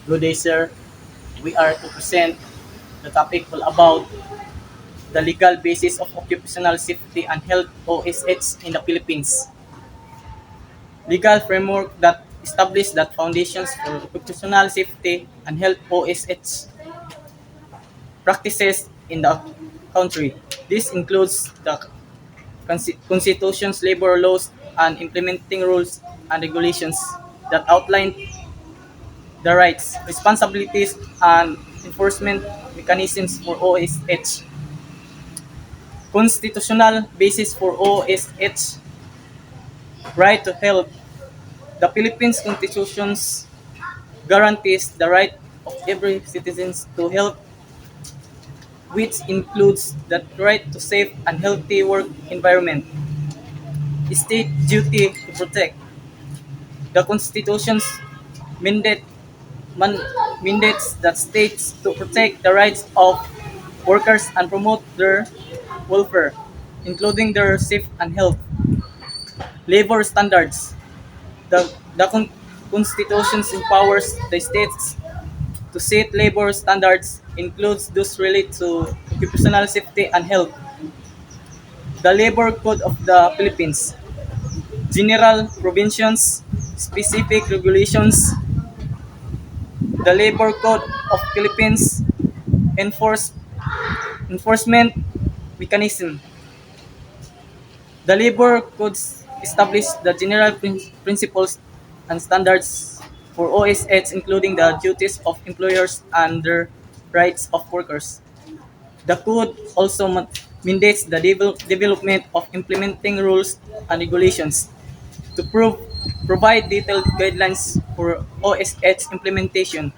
Good day, sir. We are to present the topic all about the legal basis of occupational safety and health OSH in the Philippines. Legal framework that establish that foundations for occupational safety and health OSH practices in the country. This includes the Constitution's labor laws and implementing rules and regulations that outline the rights, responsibilities, and enforcement mechanisms for OSH. Constitutional basis for OSH, right to health. The Philippines Constitution guarantees the right of every citizen to health, which includes the right to safe and healthy work environment. State duty to protect. The Constitution's mandate man, mandates that states to protect the rights of workers and promote their welfare, including their safe and health. Labor standards. The Constitution empowers the states to set labor standards, includes those related to occupational safety and health. The Labor Code of the Philippines. General provisions, specific regulations. The Labor Code of Philippines enforce, enforcement mechanism. The labor codes establish the general principles and standards for OSH, including the duties of employers and the rights of workers. The code also mandates the development of implementing rules and regulations to provide detailed guidelines for OSH implementation.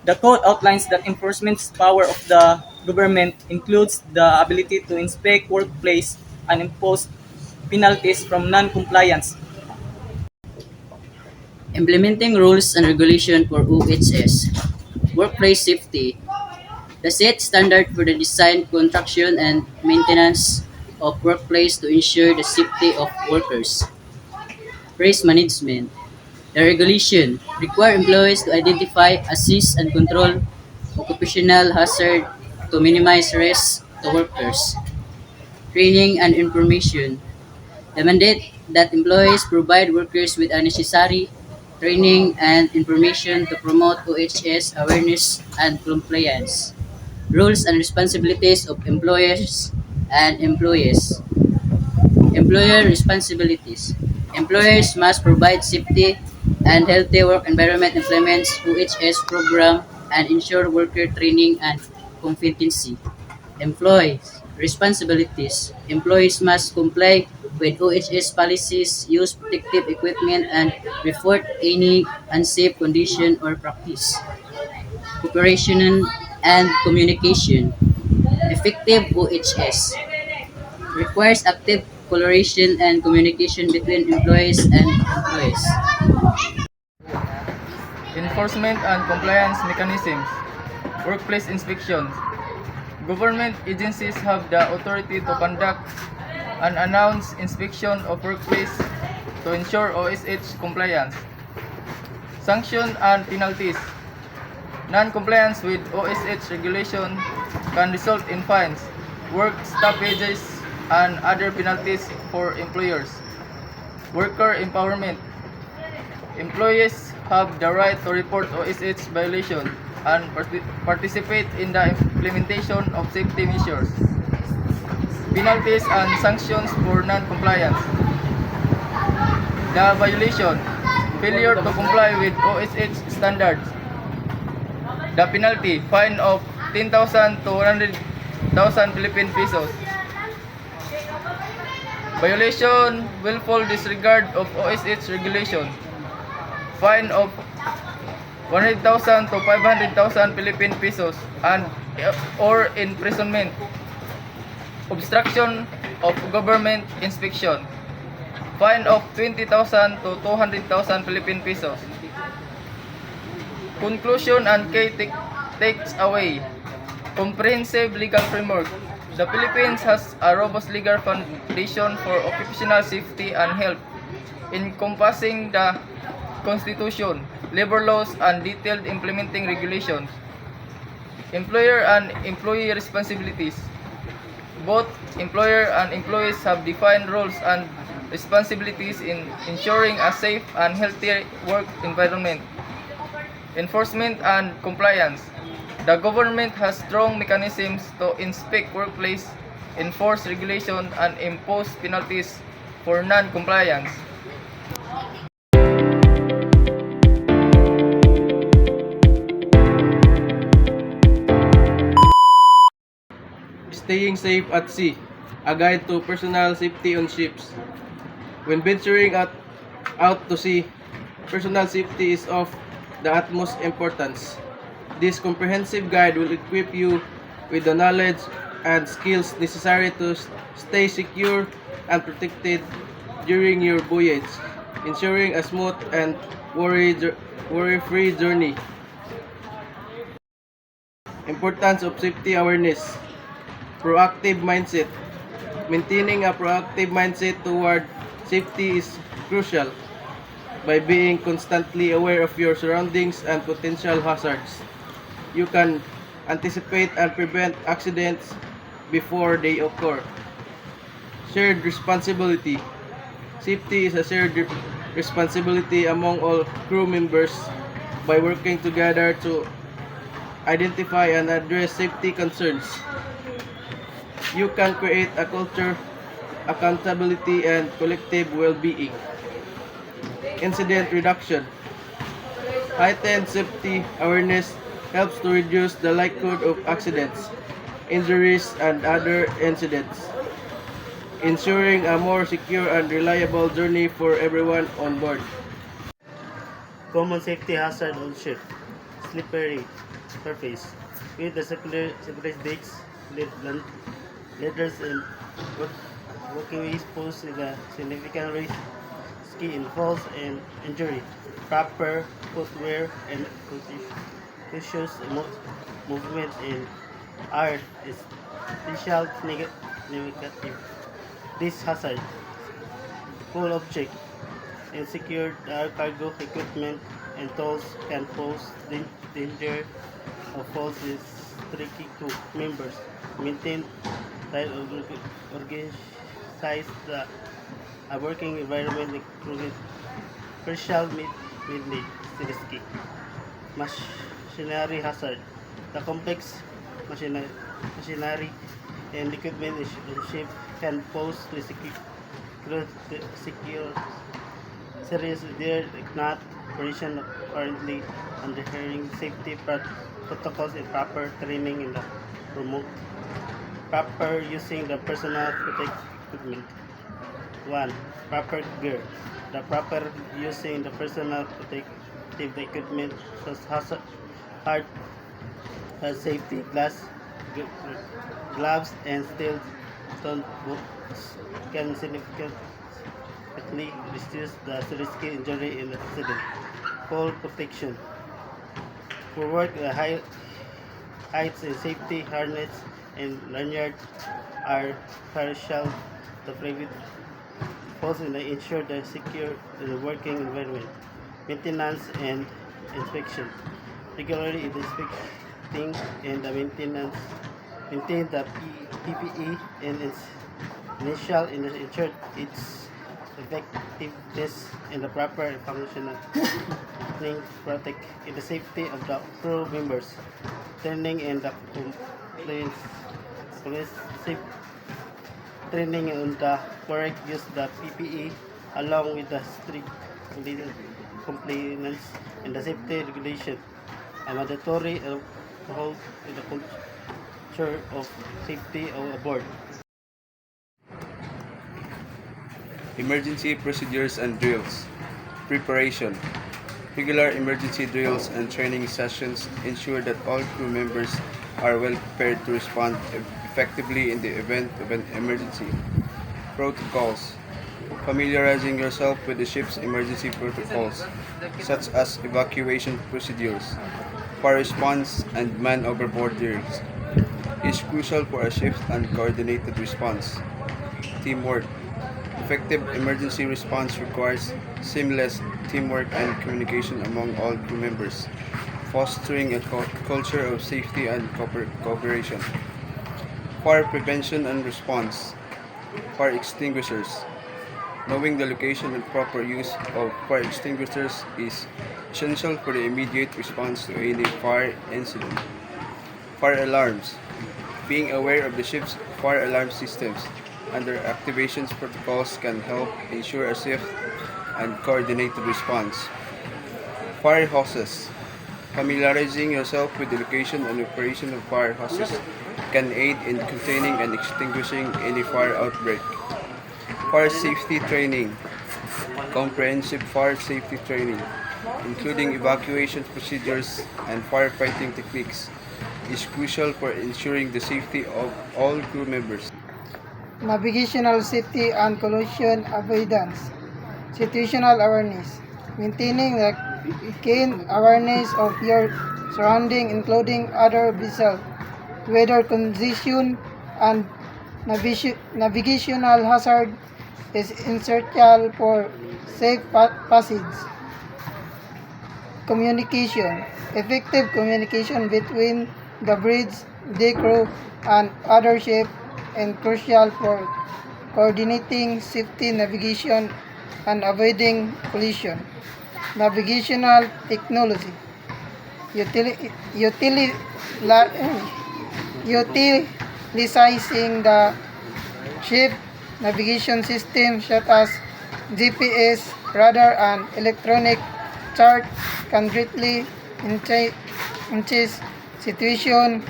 The code outlines that enforcement power of the government includes the ability to inspect workplace and impose penalties from non-compliance. Implementing rules and regulation for OHS. Workplace safety. The set standard for the design, construction, and maintenance of workplace to ensure the safety of workers. Risk management. The regulation require employees to identify, assess, and control occupational hazard to minimize risk to workers. Training and information. The mandate that employees provide workers with necessary training and information to promote OHS awareness and compliance. Rules and responsibilities of employers and employees. Employer responsibilities. Employers must provide safety and healthy work environment, implements OHS program, and ensure worker training and competency. Employees responsibilities. Employees must comply with OHS policies, use protective equipment, and report any unsafe condition or practice. Cooperation and communication. Effective OHS requires active collaboration and communication between employees and employees. Enforcement and compliance mechanisms. Workplace inspections. Government agencies have the authority to conduct an announced inspection of workplace to ensure OSH compliance. Sanction and penalties. Non-compliance with OSH regulation can result in fines, work stoppages, and other penalties for employers. Worker empowerment. Employees have the right to report OSH violation and participate in the implementation of safety measures. Penalties and sanctions for non-compliance. The violation, failure to comply with OSH standards. The penalty, fine of 10,000 to 100,000 Philippine pesos. Violation, willful disregard of OSH regulation. Fine of 100,000 to 500,000 Philippine pesos and or imprisonment. Obstruction of government inspection. Fine of 20,000 to 200,000 Philippine pesos. Conclusion and key takes away. Comprehensive legal framework. The Philippines has a robust legal foundation for occupational safety and health, encompassing the Constitution, labor laws, and detailed implementing regulations. Employer and employee responsibilities. Both employer and employees have defined roles and responsibilities in ensuring a safe and healthy work environment. Enforcement and compliance. The government has strong mechanisms to inspect workplace, enforce regulation, and impose penalties for non-compliance. Staying safe at sea, a guide to personal safety on ships. When venturing out to sea, personal safety is of the utmost importance. This comprehensive guide will equip you with the knowledge and skills necessary to stay secure and protected during your voyage, ensuring a smooth and worry-free journey. Importance of safety awareness. Proactive mindset. Maintaining a proactive mindset toward safety is crucial. By being constantly aware of your surroundings and potential hazards, you can anticipate and prevent accidents before they occur. Shared responsibility. Safety is a shared responsibility among all crew members. By working together to identify and address safety concerns, you can create a culture, accountability, and collective well-being. Incident reduction. Heightened safety awareness helps to reduce the likelihood of accidents, injuries, and other incidents, ensuring a more secure and reliable journey for everyone on board. Common safety hazard on ship. Slippery surface. With the slippery decks, ladders, and walkways pose a significant risk in falls and injury. Proper footwear and cautious movement in are essential negative. This hazard. Full object. Insecure cargo equipment and tools can pose danger of falls is tricky crew members. Maintain tight organize a working environment including crucial midnight risky. Machinery hazard. The complex machinery and equipment on ship can pose secure serious there not operation currently adhering safety protocols and proper training in the promote proper using the personal protective equipment. 1. Proper gear. The proper using the personal protective equipment such as hard safety gloves and steel stone boots can significantly reduce the risky injury in accident. Fall protection. For work, heights and safety harness and lanyard are partial to prevent falls and ensure the secure working environment. Maintenance and inspection. Regularly inspecting and the maintain the PPE and its initial and ensure its effectiveness and the proper functional protect in the safety of the crew members. Training and the safe training on the correct use of the PPE along with the strict compliance and the safety regulation are mandatory to hold in the culture of safety aboard. Emergency procedures and drills. Preparation. Regular emergency drills and training sessions ensure that all crew members are well prepared to respond effectively in the event of an emergency. Protocols. Familiarizing yourself with the ship's emergency protocols, such as evacuation procedures, fire response, and man overboard drills, is crucial for a swift and coordinated response. Teamwork. Effective emergency response requires seamless teamwork and communication among all crew members, fostering a culture of safety and cooperation. Fire prevention and response. Fire extinguishers. Knowing the location and proper use of fire extinguishers is essential for the immediate response to any fire incident. Fire alarms. Being aware of the ship's fire alarm systems and their activations protocols can help ensure a safe and coordinated response. Fire hoses. Familiarizing yourself with the location and operation of fire hoses can aid in containing and extinguishing any fire outbreak. Fire safety training. Comprehensive fire safety training, including evacuation procedures and firefighting techniques, is crucial for ensuring the safety of all crew members. Navigational safety and collision avoidance. Situational awareness. Maintaining the keen awareness of your surrounding, including other vessels, weather condition, and navigational hazard, is essential for safe passage. Communication. Effective communication between the bridge, the crew, and other ship is crucial for coordinating safety navigation and avoiding collision. Navigational technology. Utilizing the ship navigation system such as GPS, radar, and electronic chart can greatly enhance situation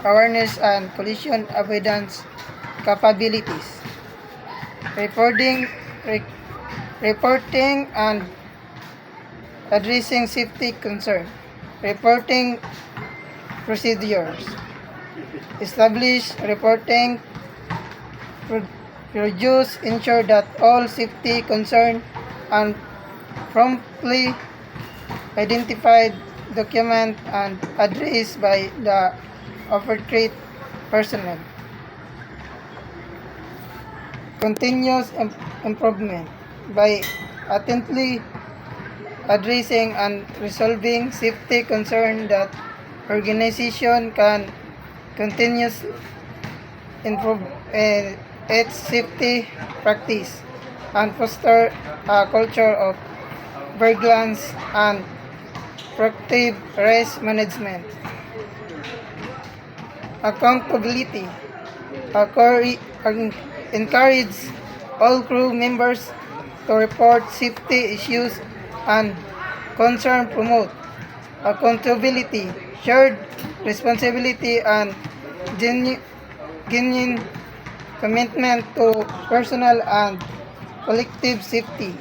awareness and collision avoidance capabilities. Reporting, reporting and addressing safety concern. Reporting procedures. Establish reporting procedures, ensure that all safety concerns are promptly identified, documented, and addressed by the appropriate personnel. Continuous improvement. By attentively addressing and resolving safety concerns, that organization can continuously improve its safety practice and foster a culture of vigilance and proactive risk management. Accountability. Encourage all crew members to report safety issues and concern, promote accountability, shared responsibility, and genuine commitment to personal and collective safety.